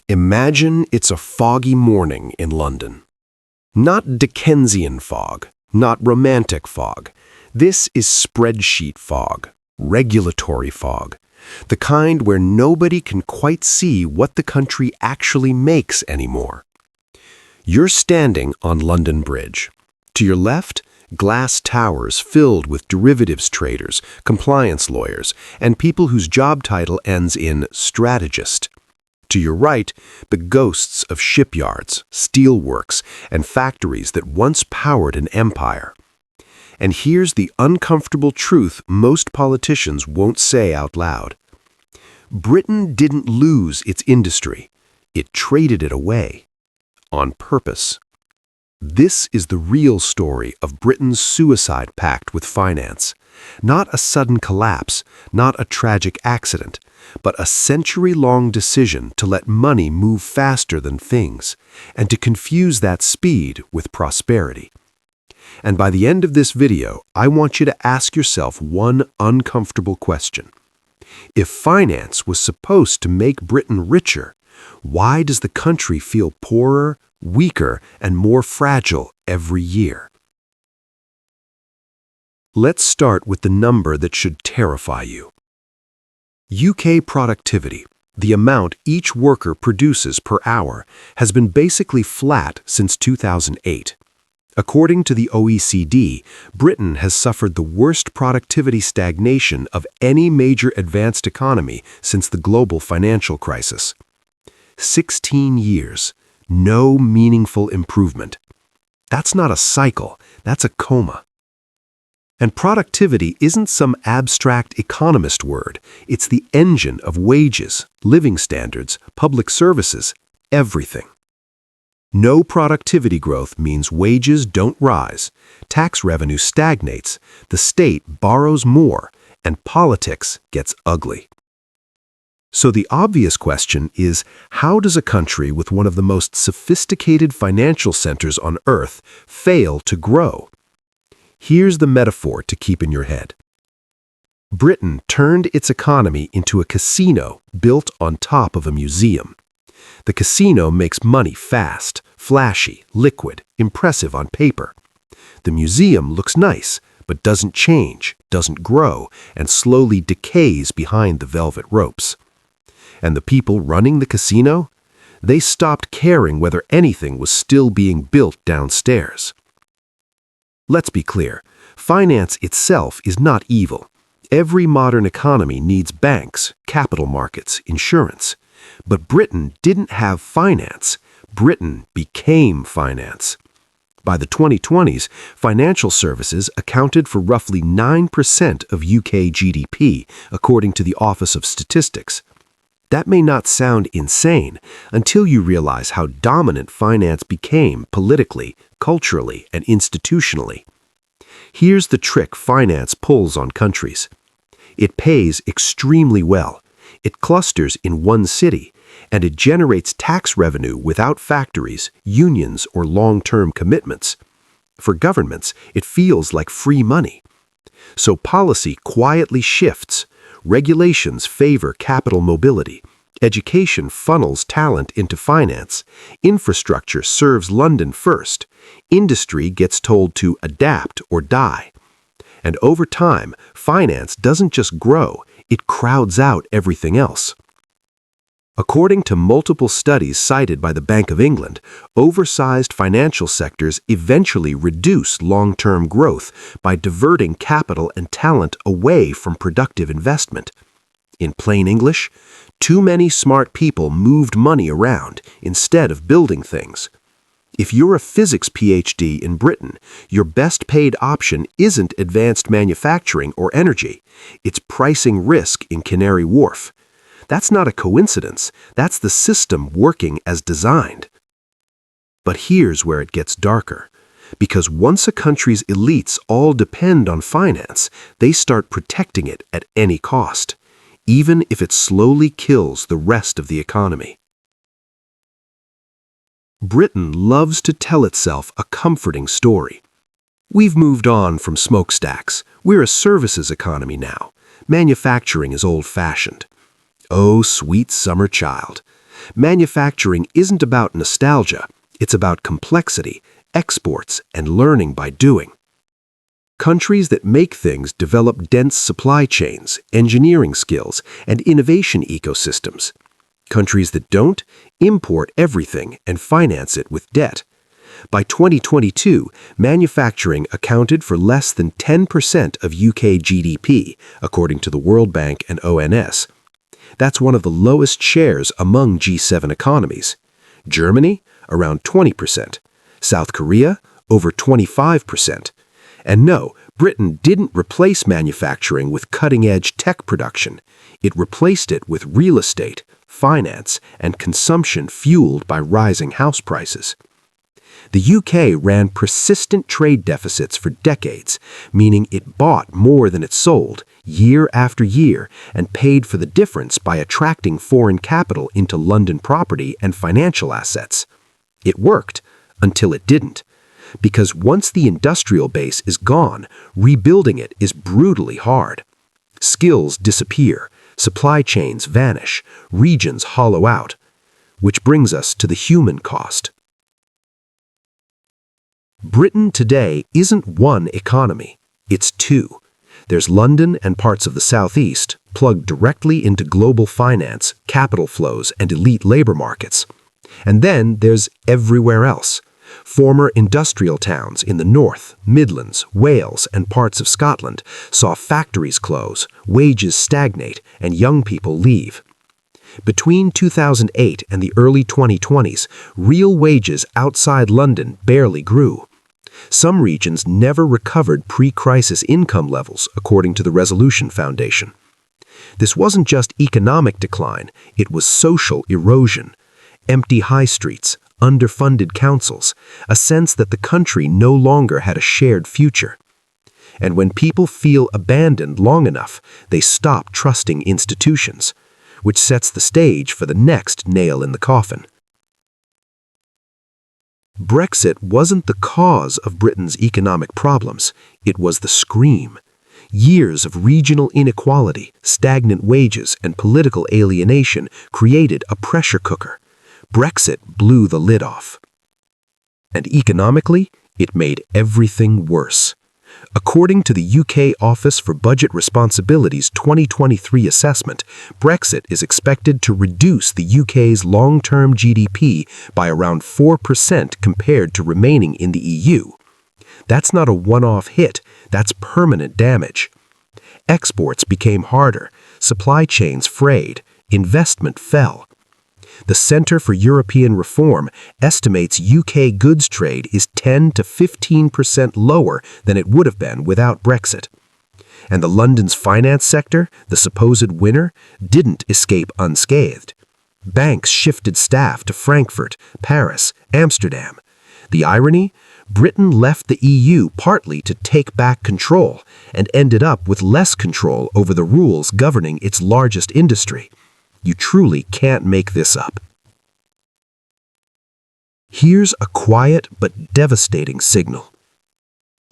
Imagine it's a foggy morning in London. Not Dickensian fog, not romantic fog. This is spreadsheet fog, regulatory fog, the kind where nobody can quite see what the country actually makes anymore. You're standing on London Bridge. To your left, glass towers filled with derivatives traders, compliance lawyers, and people whose job title ends in strategist. To your right, the ghosts of shipyards, steelworks, and factories that once powered an empire. And here's the uncomfortable truth most politicians won't say out loud. Britain didn't lose its industry. It traded it away. On purpose. This is the real story of Britain's suicide pact with finance. Not a sudden collapse, not a tragic accident, but a century-long decision to let money move faster than things, and to confuse that speed with prosperity. And by the end of this video, I want you to ask yourself one uncomfortable question. If finance was supposed to make Britain richer, why does the country feel poorer, weaker, and more fragile every year? Let's start with the number that should terrify you. UK productivity, the amount each worker produces per hour, has been basically flat since 2008. According to the OECD, Britain has suffered the worst productivity stagnation of any major advanced economy since the global financial crisis. 16 years, no meaningful improvement. That's not a cycle, that's a coma. And productivity isn't some abstract economist word. It's the engine of wages, living standards, public services, everything. No productivity growth means wages don't rise, tax revenue stagnates, the state borrows more, and politics gets ugly. So the obvious question is, how does a country with one of the most sophisticated financial centers on earth fail to grow? Here's the metaphor to keep in your head. Britain turned its economy into a casino built on top of a museum. The casino makes money fast, flashy, liquid, impressive on paper. The museum looks nice, but doesn't change, doesn't grow, and slowly decays behind the velvet ropes. And the people running the casino? They stopped caring whether anything was still being built downstairs. Let's be clear, finance itself is not evil. Every modern economy needs banks, capital markets, insurance. But Britain didn't have finance. Britain became finance. By the 2020s, financial services accounted for roughly 9% of UK GDP, according to the Office of Statistics. That may not sound insane until you realize how dominant finance became politically, culturally, and institutionally. Here's the trick finance pulls on countries. It pays extremely well. It clusters in one city, and it generates tax revenue without factories, unions, or long-term commitments. For governments, it feels like free money. So policy quietly shifts. Regulations favor capital mobility. Education funnels talent into finance. Infrastructure serves London first. Industry gets told to adapt or die. And over time, finance doesn't just grow, it crowds out everything else. According to multiple studies cited by the Bank of England, oversized financial sectors eventually reduce long-term growth by diverting capital and talent away from productive investment. In plain English, too many smart people moved money around instead of building things. If you're a physics PhD in Britain, your best paid option isn't advanced manufacturing or energy. It's pricing risk in Canary Wharf. That's not a coincidence. That's the system working as designed. But here's where it gets darker. Because once a country's elites all depend on finance, they start protecting it at any cost, even if it slowly kills the rest of the economy. Britain loves to tell itself a comforting story. We've moved on from smokestacks. We're a services economy now. Manufacturing is old-fashioned. Oh, sweet summer child. Manufacturing isn't about nostalgia, it's about complexity, exports, and learning by doing. Countries that make things develop dense supply chains, engineering skills, and innovation ecosystems. Countries that don't import everything and finance it with debt. By 2022, manufacturing accounted for less than 10% of UK GDP, according to the World Bank and ONS. That's one of the lowest shares among G7 economies. Germany, around 20%. South Korea, over 25%. And no, Britain didn't replace manufacturing with cutting-edge tech production. It replaced it with real estate, finance, and consumption fueled by rising house prices. The UK ran persistent trade deficits for decades, meaning it bought more than it sold, year after year, and paid for the difference by attracting foreign capital into London property and financial assets. It worked, until it didn't. Because once the industrial base is gone, rebuilding it is brutally hard. Skills disappear, supply chains vanish, regions hollow out. Which brings us to the human cost. Britain today isn't one economy, it's two. There's London and parts of the southeast, plugged directly into global finance, capital flows, and elite labor markets. And then there's everywhere else. Former industrial towns in the north, Midlands, Wales, and parts of Scotland saw factories close, wages stagnate, and young people leave. Between 2008 and the early 2020s, real wages outside London barely grew. Some regions never recovered pre-crisis income levels, according to the Resolution Foundation. This wasn't just economic decline, it was social erosion. Empty high streets, underfunded councils, a sense that the country no longer had a shared future. And when people feel abandoned long enough, they stop trusting institutions, which sets the stage for the next nail in the coffin. Brexit wasn't the cause of Britain's economic problems, it was the scream. Years of regional inequality, stagnant wages, and political alienation created a pressure cooker. Brexit blew the lid off. And economically, it made everything worse. According to the UK Office for Budget Responsibility's 2023 assessment, Brexit is expected to reduce the UK's long-term GDP by around 4% compared to remaining in the EU. That's not a one-off hit, that's permanent damage. Exports became harder, supply chains frayed, investment fell. The Centre for European Reform estimates UK goods trade is 10 to 15% lower than it would have been without Brexit. And the London's finance sector, the supposed winner, didn't escape unscathed. Banks shifted staff to Frankfurt, Paris, Amsterdam. The irony? Britain left the EU partly to take back control and ended up with less control over the rules governing its largest industry. You truly can't make this up. Here's a quiet but devastating signal.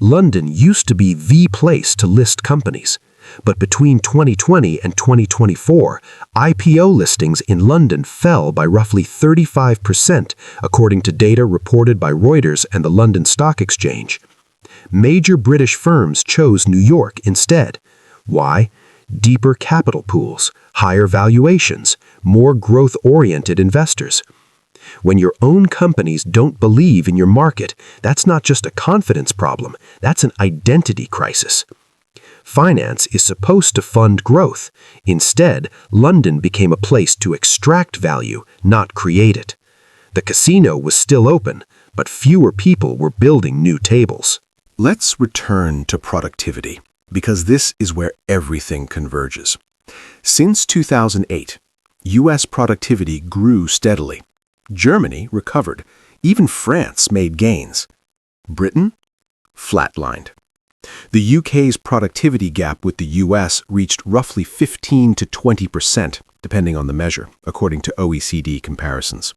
London used to be the place to list companies, but between 2020 and 2024, IPO listings in London fell by roughly 35%, according to data reported by Reuters and the London Stock Exchange. Major British firms chose New York instead. Why? Deeper capital pools, higher valuations, more growth-oriented investors. When your own companies don't believe in your market, that's not just a confidence problem, that's an identity crisis. Finance is supposed to fund growth. Instead, London became a place to extract value, not create it. The casino was still open, but fewer people were building new tables. Let's return to productivity, because this is where everything converges. Since 2008, U.S. productivity grew steadily. Germany recovered. Even France made gains. Britain flatlined. The UK's productivity gap with the US reached roughly 15 to 20%, depending on the measure, according to OECD comparisons.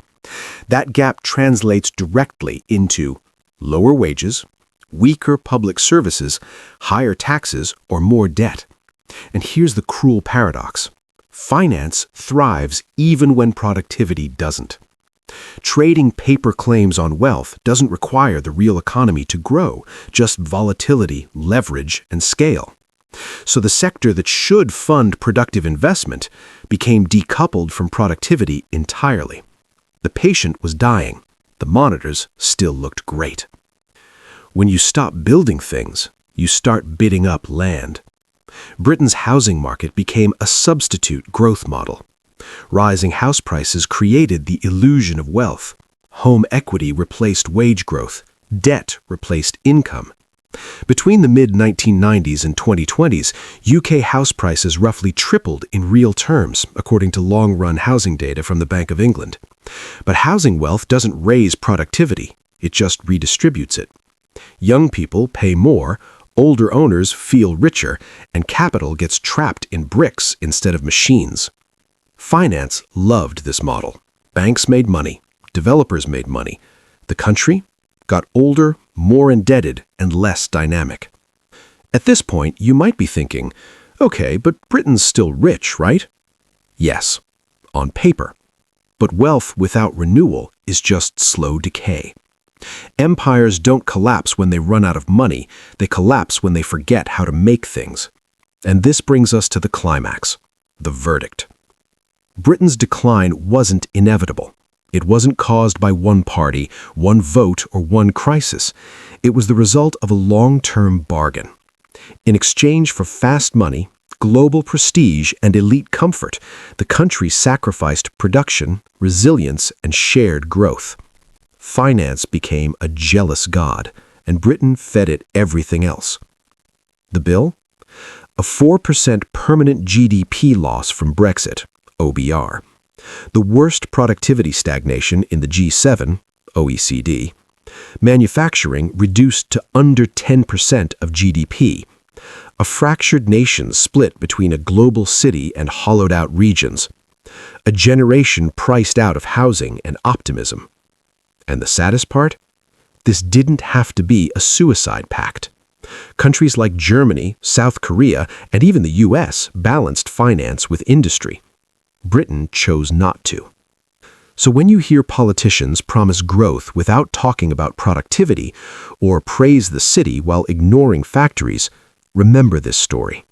That gap translates directly into lower wages, weaker public services, higher taxes, or more debt. And here's the cruel paradox. Finance thrives even when productivity doesn't. Trading paper claims on wealth doesn't require the real economy to grow, just volatility, leverage, and scale. So the sector that should fund productive investment became decoupled from productivity entirely. The patient was dying. The monitors still looked great. When you stop building things, you start bidding up land. Britain's housing market became a substitute growth model. Rising house prices created the illusion of wealth. Home equity replaced wage growth. Debt replaced income. Between the mid-1990s and 2020s, UK house prices roughly tripled in real terms, according to long-run housing data from the Bank of England. But housing wealth doesn't raise productivity, it just redistributes it. Young people pay more, older owners feel richer, and capital gets trapped in bricks instead of machines. Finance loved this model. Banks made money, developers made money. The country got older, more indebted, and less dynamic. At this point, you might be thinking, okay, but Britain's still rich, right? Yes, on paper. But wealth without renewal is just slow decay. Empires don't collapse when they run out of money, they collapse when they forget how to make things. And this brings us to the climax, the verdict. Britain's decline wasn't inevitable. It wasn't caused by one party, one vote, or one crisis. It was the result of a long-term bargain. In exchange for fast money, global prestige, and elite comfort, the country sacrificed production, resilience, and shared growth. Finance became a jealous god, and Britain fed it everything else. The bill? A 4% permanent GDP loss from Brexit, OBR. The worst productivity stagnation in the G7, OECD. Manufacturing reduced to under 10% of GDP. A fractured nation split between a global city and hollowed-out regions. A generation priced out of housing and optimism. And the saddest part? This didn't have to be a suicide pact. Countries like Germany, South Korea, and even the US balanced finance with industry. Britain chose not to. So when you hear politicians promise growth without talking about productivity, or praise the city while ignoring factories, remember this story.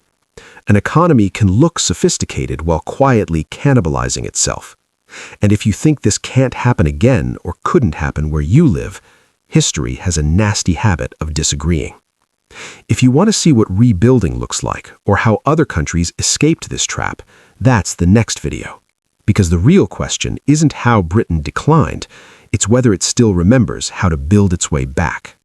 An economy can look sophisticated while quietly cannibalizing itself. And if you think this can't happen again or couldn't happen where you live, history has a nasty habit of disagreeing. If you want to see what rebuilding looks like or how other countries escaped this trap, that's the next video. Because the real question isn't how Britain declined, it's whether it still remembers how to build its way back.